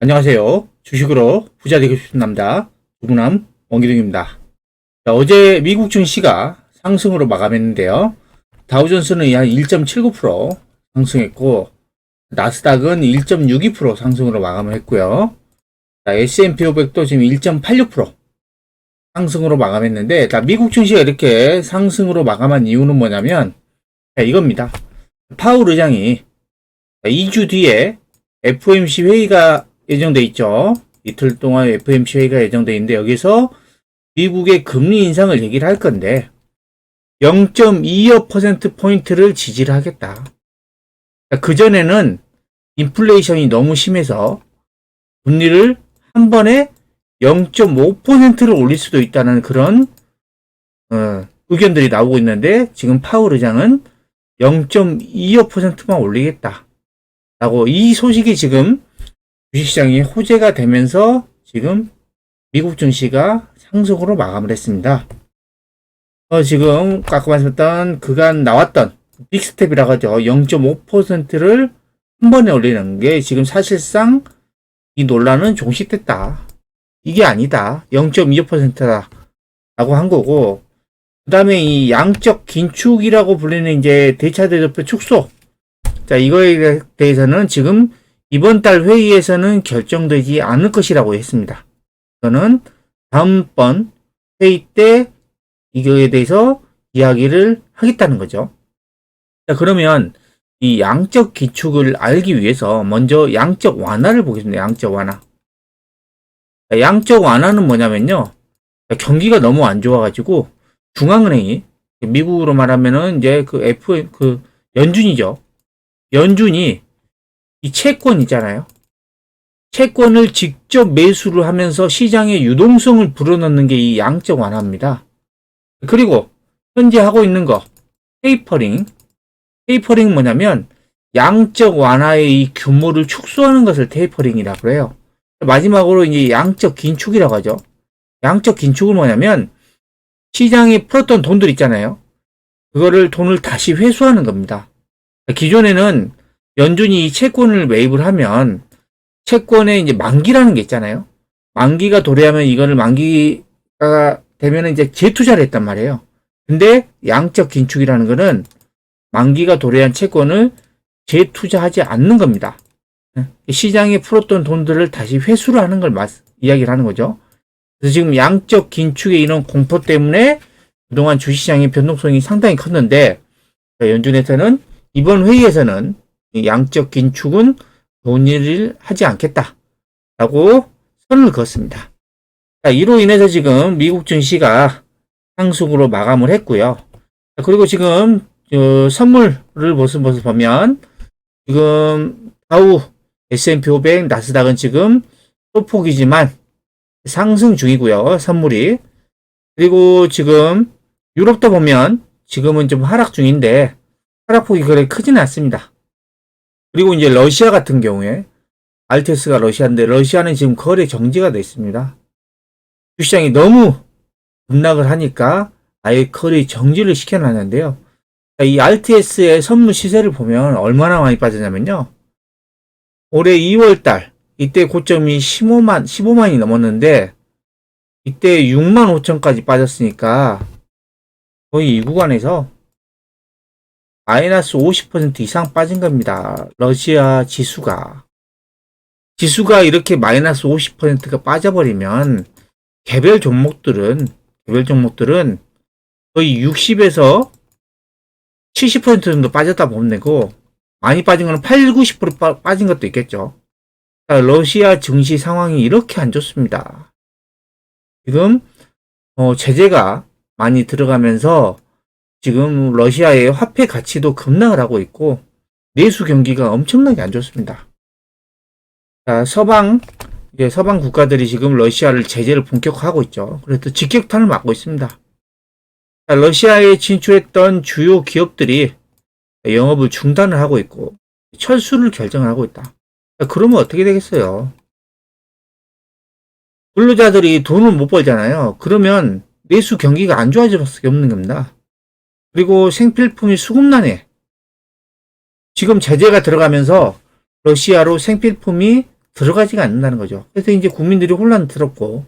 안녕하세요. 주식으로 부자 되고 싶은 남자 두부남 원기둥입니다. 어제 미국 증시가 상승으로 마감했는데요. 다우존스는 한 1.79% 상승했고 나스닥은 1.62% 상승으로 마감을 했고요. S&P 500도 지금 1.86% 상승으로 마감했는데 미국 증시가 이렇게 상승으로 마감한 이유는 뭐냐면 이겁니다. 파월 의장이 2주 뒤에 FOMC 회의가 예정돼 있죠. 이틀 동안 FOMC 회의가 예정돼 있는데 여기서 미국의 금리 인상을 얘기를 할 건데 0.25%포인트를 지지를 하겠다. 그전에는 인플레이션이 너무 심해서 금리를 한 번에 0.5%를 올릴 수도 있다는 그런 의견들이 나오고 있는데 지금 파월 의장은 0.25%만 올리겠다. 라고 이 소식이 지금 주식시장이 호재가 되면서 지금 미국 증시가 상승으로 마감을 했습니다. 지금 아까 말씀했던 그간 나왔던 빅스텝이라고 하죠. 0.5%를 한 번에 올리는 게 지금 사실상 이 논란은 종식됐다. 이게 아니다. 0.25%다. 라고 한 거고, 그 다음에 이 양적 긴축이라고 불리는 이제 대차대조표 축소. 자, 이거에 대해서는 지금 이번 달 회의에서는 결정되지 않을 것이라고 했습니다. 저는 다음번 회의 때 이거에 대해서 이야기를 하겠다는 거죠. 자, 그러면 이 양적 기축을 알기 위해서 먼저 양적 완화를 보겠습니다. 양적 완화. 자, 양적 완화는 뭐냐면요. 경기가 너무 안 좋아가지고 중앙은행이 미국으로 말하면은 이제 연준이죠. 연준이 이 채권 있잖아요. 채권을 직접 매수를 하면서 시장의 유동성을 불어넣는 게 이 양적 완화입니다. 그리고 현재 하고 있는 거 테이퍼링. 테이퍼링은 뭐냐면 양적 완화의 이 규모를 축소하는 것을 테이퍼링이라고 해요. 마지막으로 이제 양적 긴축이라고 하죠. 양적 긴축은 뭐냐면 시장에 풀었던 돈들 있잖아요. 그거를 돈을 다시 회수하는 겁니다. 기존에는 연준이 채권을 매입을 하면 채권에 이제 만기라는 게 있잖아요. 만기가 도래하면 이거를 만기가 되면 이제 재투자를 했단 말이에요. 근데 양적 긴축이라는 거는 만기가 도래한 채권을 재투자하지 않는 겁니다. 시장에 풀었던 돈들을 다시 회수를 하는 걸 이야기를 하는 거죠. 그래서 지금 양적 긴축의 이런 공포 때문에 그동안 주식시장의 변동성이 상당히 컸는데 연준에서는 이번 회의에서는 양적 긴축은 논의를 하지 않겠다라고 선을 그었습니다. 자, 이로 인해서 지금 미국 증시가 상승으로 마감을 했고요. 자, 그리고 지금 선물을 모습 보면 지금 다우, S&P 500, 나스닥은 지금 소폭이지만 상승 중이고요. 선물이. 그리고 지금 유럽도 보면 지금은 좀 하락 중인데 하락폭이 그렇게 크지는 않습니다. 그리고 이제 러시아 같은 경우에 RTS가 러시아인데 러시아는 지금 거래 정지가 되어 있습니다. 주시장이 너무 급락을 하니까 아예 거래 정지를 시켜놨는데요. 이 RTS의 선물 시세를 보면 얼마나 많이 빠졌냐면요. 올해 2월달 이때 고점이 15만이 넘었는데 이때 6만 5천까지 빠졌으니까 거의 이 구간에서 마이너스 50% 이상 빠진 겁니다. 러시아 지수가 이렇게 마이너스 50%가 빠져버리면 개별 종목들은 거의 60에서 70% 정도 빠졌다 보면 되고 많이 빠진 거는 8, 90% 빠진 것도 있겠죠. 러시아 증시 상황이 이렇게 안 좋습니다. 지금 제재가 많이 들어가면서 지금 러시아의 화폐 가치도 급락을 하고 있고 내수 경기가 엄청나게 안 좋습니다. 자, 서방 국가들이 지금 러시아를 제재를 본격화하고 있죠. 그래서 직격탄을 맞고 있습니다. 자, 러시아에 진출했던 주요 기업들이 영업을 중단을 하고 있고 철수를 결정을 하고 있다. 자, 그러면 어떻게 되겠어요? 근로자들이 돈을 못 벌잖아요. 그러면 내수 경기가 안 좋아질 수밖에 없는 겁니다. 그리고 생필품이 수급난에 지금 제재가 들어가면서 러시아로 생필품이 들어가지가 않는다는 거죠. 그래서 이제 국민들이 혼란스럽고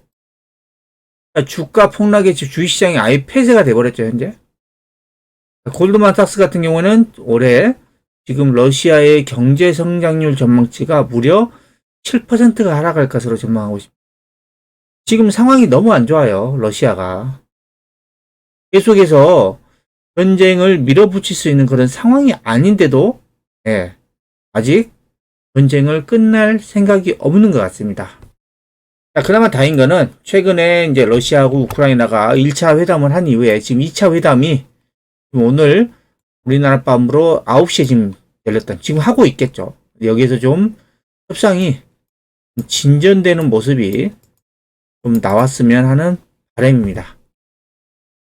주가 폭락에 주식시장이 아예 폐쇄가 돼버렸죠, 현재. 골드만삭스 같은 경우는 올해 지금 러시아의 경제 성장률 전망치가 무려 7%가 하락할 것으로 전망하고 있습니다. 지금 상황이 너무 안 좋아요, 러시아가. 계속해서 전쟁을 밀어붙일 수 있는 그런 상황이 아닌데도, 예, 아직 전쟁을 끝날 생각이 없는 것 같습니다. 자, 그나마 다행인 거는 최근에 이제 러시아하고 우크라이나가 1차 회담을 한 이후에 지금 2차 회담이 오늘 우리나라 밤으로 9시에 지금 열렸던, 지금 하고 있겠죠. 여기에서 좀 협상이 진전되는 모습이 좀 나왔으면 하는 바람입니다.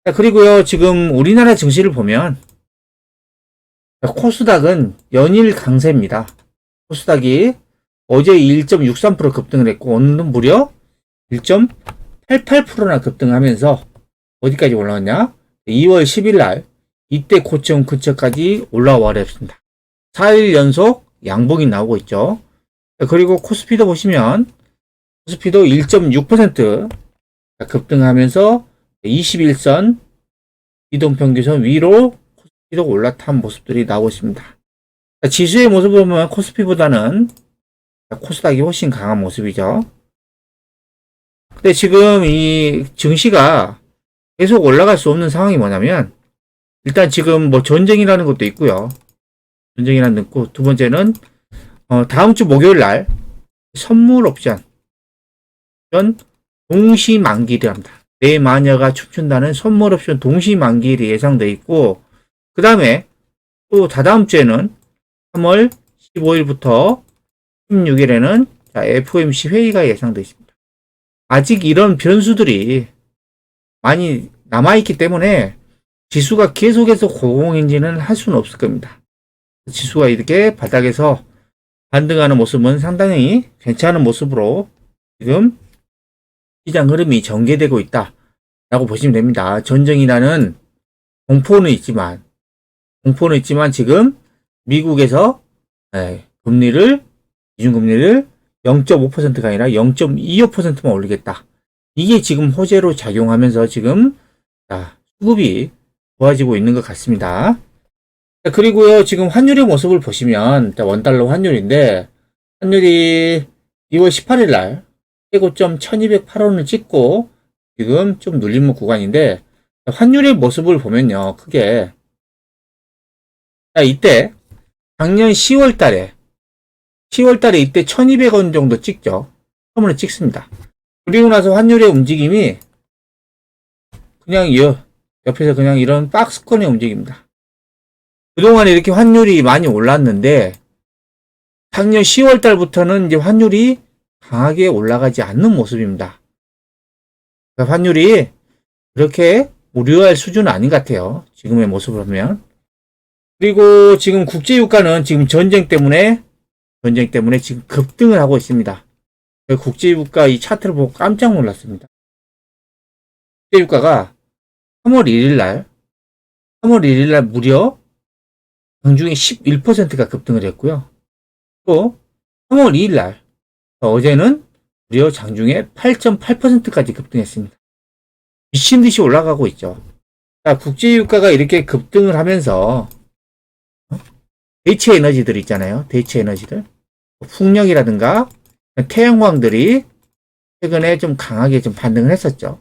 자, 그리고요, 지금 우리나라 증시를 보면 코스닥은 연일 강세입니다. 코스닥이 어제 1.63% 급등을 했고 오늘은 무려 1.88%나 급등하면서 어디까지 올라왔냐? 2월 10일 날 이때 고점 근처까지 올라와 버렸습니다. 4일 연속 양봉이 나오고 있죠. 그리고 코스피도 보시면 코스피도 1.6% 급등하면서 21선 이동평균선 위로 코스피도 올라탄 모습들이 나오고 있습니다. 지수의 모습을 보면 코스피보다는 코스닥이 훨씬 강한 모습이죠. 근데 지금 이 증시가 계속 올라갈 수 없는 상황이 뭐냐면, 일단 지금 뭐 전쟁이라는 것도 있고요. 전쟁이라는 것도 있고, 두 번째는 다음 주 목요일 날 선물 옵션 동시 만기일이랍니다. 내 마녀가 춤춘다는 선물 옵션 동시 만기일이 예상돼 있고, 그 다음에 또 다다음 주에는 3월 15일부터 16일에는 FOMC 회의가 예상돼 있습니다. 아직 이런 변수들이 많이 남아있기 때문에 지수가 계속해서 고공행진을 할 수는 없을 겁니다. 지수가 이렇게 바닥에서 반등하는 모습은 상당히 괜찮은 모습으로 지금 시장 흐름이 전개되고 있다라고 보시면 됩니다. 전쟁이라는 공포는 있지만 지금 미국에서 기준금리를 0.5%가 아니라 0.25%만 올리겠다. 이게 지금 호재로 작용하면서 지금 수급이 좋아지고 있는 것 같습니다. 그리고요, 지금 환율의 모습을 보시면 원달러 환율인데, 환율이 2월 18일 날 최고점 1208원을 찍고 지금 좀 눌림목 구간인데, 환율의 모습을 보면요, 크게 이때 작년 10월 달에 이때 1200원 정도 찍죠. 처음으로 찍습니다. 그리고 나서 환율의 움직임이 그냥 옆에서 그냥 이런 박스권의 움직임입니다. 그동안 이렇게 환율이 많이 올랐는데 작년 10월 달부터는 이제 환율이 강하게 올라가지 않는 모습입니다. 그러니까 환율이 그렇게 우려할 수준은 아닌 것 같아요. 지금의 모습을 보면. 그리고 지금 국제유가는 지금 전쟁 때문에 지금 급등을 하고 있습니다. 국제유가 이 차트를 보고 깜짝 놀랐습니다. 국제유가가 3월 1일 날 무려 장중에 11%가 급등을 했고요. 또 3월 2일 날 어제는 무려 장중에 8.8%까지 급등했습니다. 미친 듯이 올라가고 있죠. 국제유가가 이렇게 급등을 하면서 대체 에너지들 있잖아요. 대체 에너지들. 풍력이라든가 태양광들이 최근에 좀 강하게 좀 반등을 했었죠.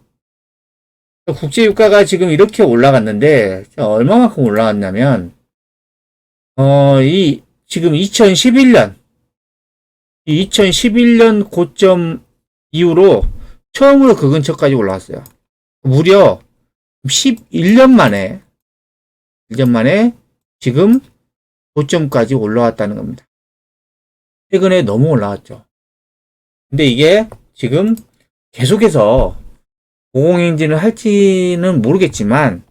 국제유가가 지금 이렇게 올라갔는데 얼마만큼 올라갔냐면 지금 2011년 고점 이후로 처음으로 그 근처까지 올라왔어요. 무려 11년 만에 지금 고점까지 올라왔다는 겁니다. 최근에 너무 올라왔죠. 근데 이게 지금 계속해서 고공행진을 할지는 모르겠지만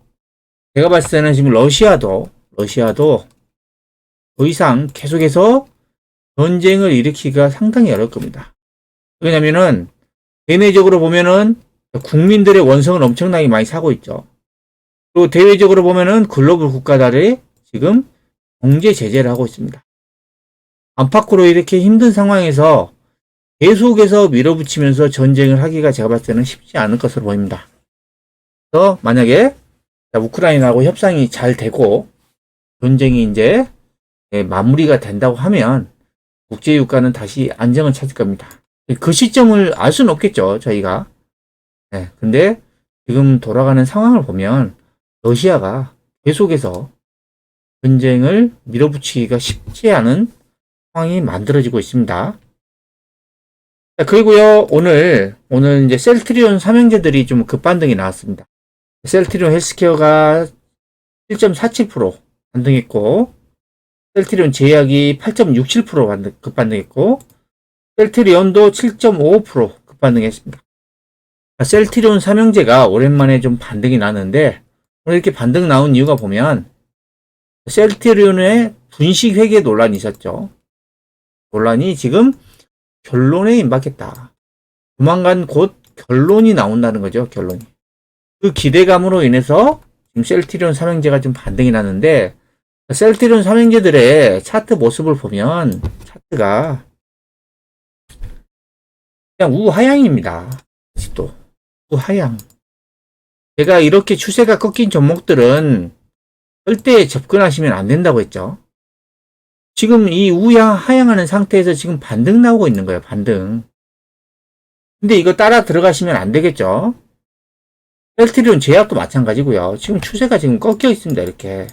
제가 봤을 때는 지금 러시아도 더 이상 계속해서 전쟁을 일으키기가 상당히 어려울 겁니다. 왜냐면은 대내적으로 보면은 국민들의 원성을 엄청나게 많이 사고 있죠. 또 대외적으로 보면은 글로벌 국가들이 지금 경제 제재를 하고 있습니다. 안팎으로 이렇게 힘든 상황에서 계속해서 밀어붙이면서 전쟁을 하기가 제가 봤을 때는 쉽지 않을 것으로 보입니다. 그래서 만약에 우크라이나하고 협상이 잘 되고 전쟁이 이제 마무리가 된다고 하면 국제유가는 다시 안정을 찾을 겁니다. 그 시점을 알 수는 없겠죠, 저희가. 근데 지금 돌아가는 상황을 보면 러시아가 계속해서 전쟁을 밀어붙이기가 쉽지 않은 상황이 만들어지고 있습니다. 그리고요, 오늘 이제 셀트리온 삼형제들이 좀 급반등이 나왔습니다. 셀트리온 헬스케어가 7.47% 반등했고, 셀트리온 제약이 8.67% 급반등했고, 셀트리온도 7.55% 급반등했습니다. 셀트리온 삼형제가 오랜만에 좀 반등이 나는데, 오늘 이렇게 반등 나온 이유가 보면, 셀트리온의 분식 회계 논란이 있었죠. 논란이 지금 결론에 임박했다. 조만간 곧 결론이 나온다는 거죠, 결론이. 그 기대감으로 인해서 지금 셀트리온 삼형제가 좀 반등이 나는데, 셀트리온 삼형제들의 차트 모습을 보면, 차트가 그냥 우하향입니다. 아직도. 우하향. 제가 이렇게 추세가 꺾인 종목들은 절대 접근하시면 안 된다고 했죠. 지금 이 하향하는 상태에서 지금 반등 나오고 있는 거예요, 반등. 근데 이거 따라 들어가시면 안 되겠죠. 셀트리온 제약도 마찬가지고요. 지금 추세가 지금 꺾여 있습니다, 이렇게.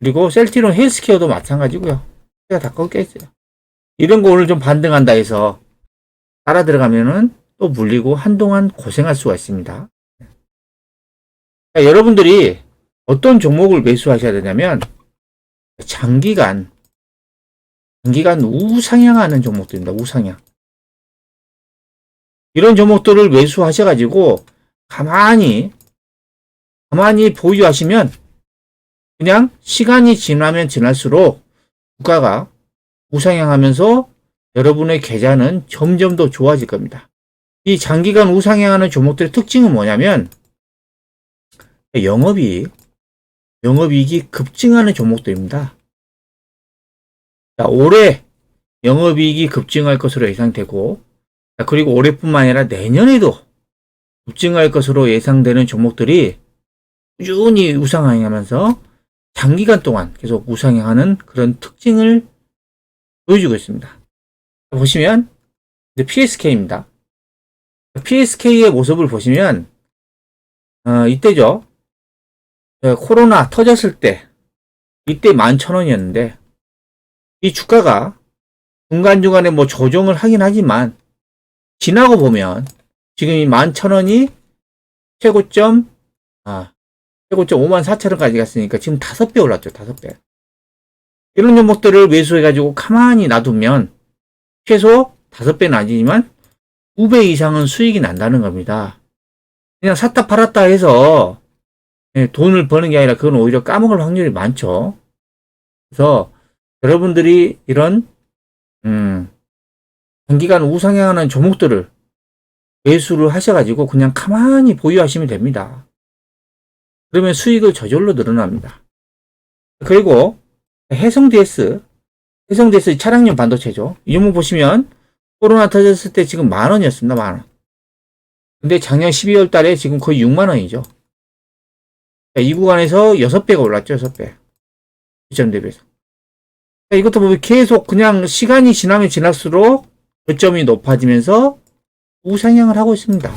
그리고 셀트리온 헬스케어도 마찬가지고요. 추세가 다 꺾여 있어요. 이런 거 오늘 좀 반등한다 해서 따라 들어가면은 또 물리고 한동안 고생할 수가 있습니다. 여러분들이 어떤 종목을 매수하셔야 되냐면 장기간 우상향하는 종목들입니다. 우상향. 이런 종목들을 매수하셔가지고 가만히 보유하시면 그냥 시간이 지나면 지날수록 주가가 우상향하면서 여러분의 계좌는 점점 더 좋아질 겁니다. 이 장기간 우상향하는 종목들의 특징은 뭐냐면 영업이익이 급증하는 종목들입니다. 자, 올해 영업이익이 급증할 것으로 예상되고, 그리고 올해뿐만 아니라 내년에도 급증할 것으로 예상되는 종목들이 꾸준히 우상향하면서 장기간 동안 계속 우상향하는 그런 특징을 보여주고 있습니다. 보시면 PSK입니다. PSK의 모습을 보시면 이때죠. 코로나 터졌을 때 이때 11,000원이었는데 이 주가가 중간중간에 뭐 조정을 하긴 하지만 지나고 보면 지금 이 11,000원이 최고점 54,000원까지 갔으니까 지금 5배 올랐죠. 5배. 이런 종목들을 매수해가지고 가만히 놔두면 최소 5배는 아니지만 2배 이상은 수익이 난다는 겁니다. 그냥 샀다 팔았다 해서 돈을 버는 게 아니라 그건 오히려 까먹을 확률이 많죠. 그래서 여러분들이 이런 단기간 우상향하는 종목들을 매수를 하셔가지고 그냥 가만히 보유하시면 됩니다. 그러면 수익을 저절로 늘어납니다. 그리고 해성DS 차량용 반도체죠. 이 종목 보시면 코로나 터졌을 때 지금 10,000원이었습니다. 10,000원. 근데 작년 12월 달에 지금 거의 60,000원이죠. 이 구간에서 6배가 올랐죠. 6배. 시점 대비해서. 이것도 보면 계속 그냥 시간이 지나면 지날수록 고점이 높아지면서 우상향을 하고 있습니다.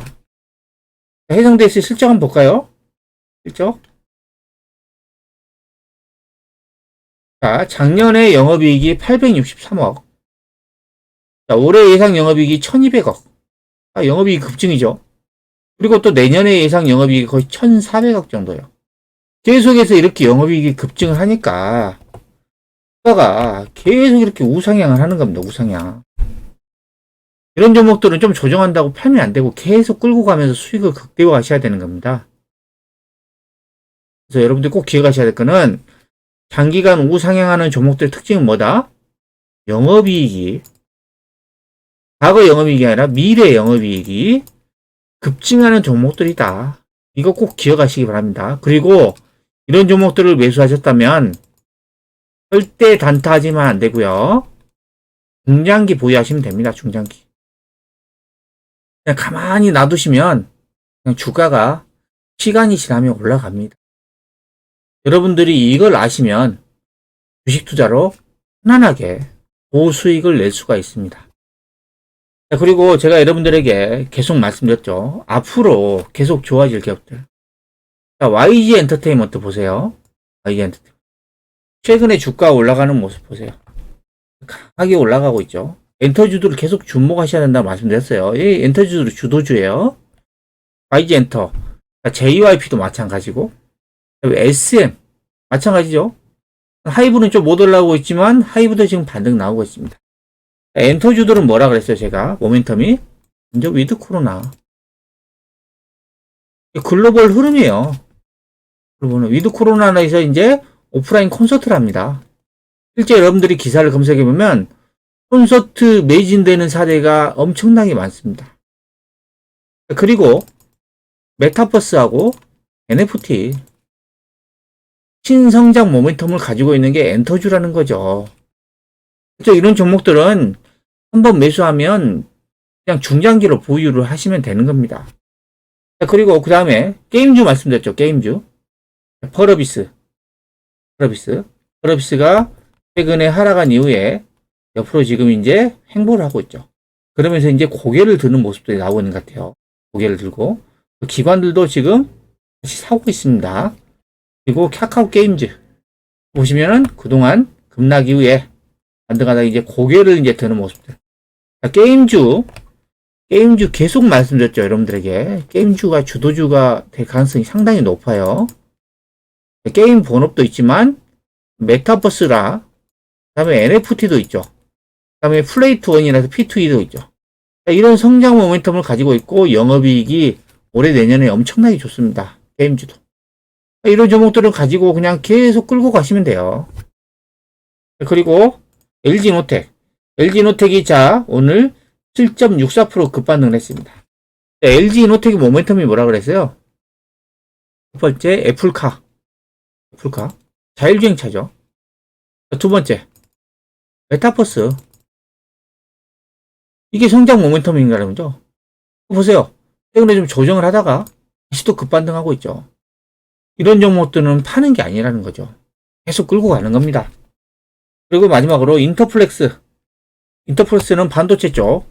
해성DS 실적 한번 볼까요? 실적. 자, 작년에 영업이익이 863억. 자, 올해 예상 영업이익이 1200억. 영업이익 급증이죠. 그리고 또 내년에 예상 영업이익이 거의 1400억 정도예요. 계속해서 이렇게 영업이익이 급증을 하니까 주가가 계속 이렇게 우상향을 하는 겁니다. 우상향. 이런 종목들은 좀 조정한다고 편이 안 되고 계속 끌고 가면서 수익을 극대화하셔야 되는 겁니다. 그래서 여러분들 꼭 기억하셔야 될 거는 장기간 우상향하는 종목들의 특징은 뭐다? 영업이익이 과거 영업이익이 아니라 미래 영업이익이 급증하는 종목들이다. 이거 꼭 기억하시기 바랍니다. 그리고 이런 종목들을 매수하셨다면 절대 단타하지만 안 되고요. 중장기 보유하시면 됩니다. 중장기. 그냥 가만히 놔두시면 그냥 주가가 시간이 지나면 올라갑니다. 여러분들이 이걸 아시면 주식 투자로 편안하게 고수익을 낼 수가 있습니다. 자, 그리고 제가 여러분들에게 계속 말씀드렸죠. 앞으로 계속 좋아질 기업들. 자, YG 엔터테인먼트 보세요. YG 엔터테인먼트. 최근에 주가 올라가는 모습 보세요. 강하게 올라가고 있죠. 엔터주들을 계속 주목하셔야 된다고 말씀드렸어요. 이 엔터주들은 주도주예요. YG 엔터. JYP도 마찬가지고. SM. 마찬가지죠. 하이브는 좀 못 올라오고 있지만 하이브도 지금 반등 나오고 있습니다. 엔터주들은 뭐라 그랬어요, 제가? 모멘텀이 먼저 위드 코로나. 글로벌 흐름이에요. 그러면 위드 코로나에서 이제 오프라인 콘서트를 합니다. 실제 여러분들이 기사를 검색해 보면 콘서트 매진되는 사례가 엄청나게 많습니다. 그리고 메타버스하고 NFT 신성장 모멘텀을 가지고 있는 게 엔터주라는 거죠. 이런 종목들은 한번 매수하면 그냥 중장기로 보유를 하시면 되는 겁니다. 그리고 그 다음에 게임주 말씀드렸죠. 게임주 퍼러비스가 최근에 하락한 이후에 옆으로 지금 이제 횡보를 하고 있죠. 그러면서 이제 고개를 드는 모습들이 나오고 있는 것 같아요. 고개를 들고 기관들도 지금 다시 사고 있습니다. 그리고 카카오 게임즈 보시면은 그동안 급락 이후에 반등하다 이제 고개를 이제 드는 모습들. 자, 게임주 계속 말씀드렸죠. 여러분들에게 게임주가 주도주가 될 가능성이 상당히 높아요. 게임 본업도 있지만 메타버스라 그다음에 NFT도 있죠. 그다음에 플레이트 원이라서 P2E도 있죠. 자, 이런 성장 모멘텀을 가지고 있고 영업이익이 올해 내년에 엄청나게 좋습니다. 게임주도. 이런 종목들을 가지고 그냥 계속 끌고 가시면 돼요. 그리고 LG노텍이 자 오늘 7.64% 급반등을 했습니다. LG노텍의 모멘텀이 뭐라 그랬어요? 첫 번째 애플카 자율주행차죠. 두 번째 메타버스 이게 성장 모멘텀인가라는 거죠. 보세요. 최근에 좀 조정을 하다가 다시 또 급반등하고 있죠. 이런 종목들은 파는 게 아니라는 거죠. 계속 끌고 가는 겁니다. 그리고 마지막으로 인터플렉스는 반도체 쪽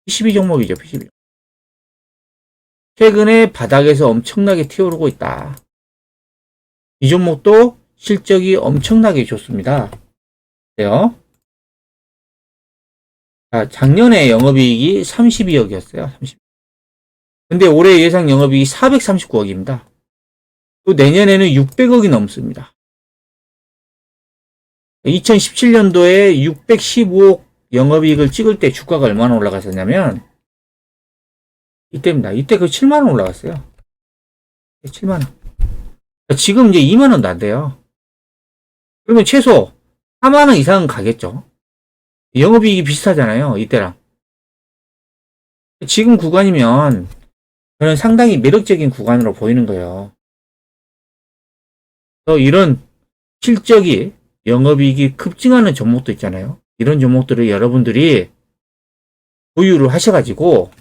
PCB 종목이죠. PCB. 최근에 바닥에서 엄청나게 튀어오르고 있다. 이 종목도 실적이 엄청나게 좋습니다. 그래요. 자, 작년에 영업이익이 32억이었어요. 30. 근데 올해 예상 영업이익이 439억입니다. 또 내년에는 600억이 넘습니다. 2017년도에 615억 영업이익을 찍을 때 주가가 얼마나 올라갔었냐면 이때입니다. 이때 그 7만원 올라갔어요. 7만원. 지금 이제 2만원도 안 돼요. 그러면 최소 4만원 이상은 가겠죠. 영업이익이 비슷하잖아요. 이때랑. 지금 구간이면 저는 상당히 매력적인 구간으로 보이는 거예요. 이런 실적이 영업이익이 급증하는 종목도 있잖아요. 이런 종목들을 여러분들이 보유를 하셔가지고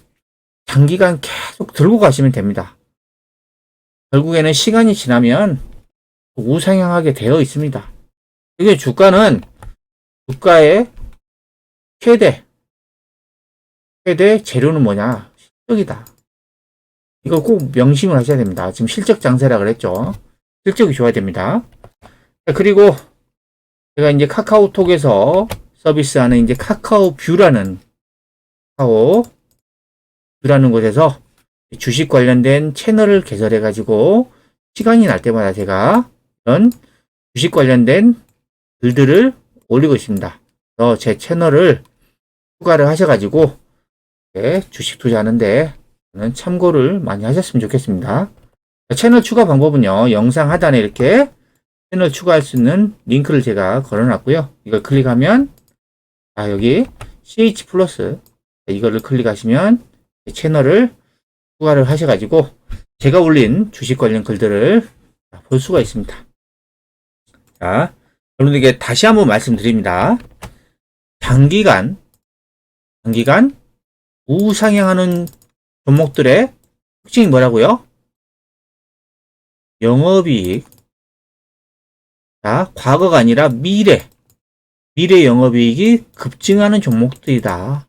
장기간 계속 들고 가시면 됩니다. 결국에는 시간이 지나면 우상향하게 되어 있습니다. 이게 주가의 최대 재료는 뭐냐? 실적이다. 이거 꼭 명심을 하셔야 됩니다. 지금 실적 장세라 그랬죠. 실적이 좋아야 됩니다. 그리고 제가 이제 카카오톡에서 서비스하는 이제 카카오뷰라는 곳에서 주식 관련된 채널을 개설해 가지고 시간이 날 때마다 제가 이런 주식 관련된 글들을 올리고 있습니다. 그래서 제 채널을 추가를 하셔가지고 주식 투자하는데 참고를 많이 하셨으면 좋겠습니다. 채널 추가 방법은요. 영상 하단에 이렇게 채널 추가할 수 있는 링크를 제가 걸어놨고요. 이걸 클릭하면 여기 CH 플러스 이거를 클릭하시면 채널을 추가를 하셔가지고 제가 올린 주식 관련 글들을 볼 수가 있습니다. 자, 여러분들에게 다시 한번 말씀드립니다. 장기간 우상향하는 종목들의 특징이 뭐라고요? 영업이익. 자, 과거가 아니라 미래. 미래 영업이익이 급증하는 종목들이다.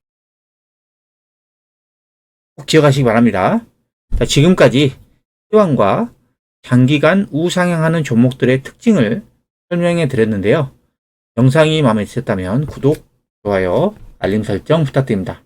꼭 기억하시기 바랍니다. 자, 지금까지 시황과 장기간 우상향하는 종목들의 특징을 설명해 드렸는데요. 영상이 마음에 드셨다면 구독, 좋아요, 알림 설정 부탁드립니다.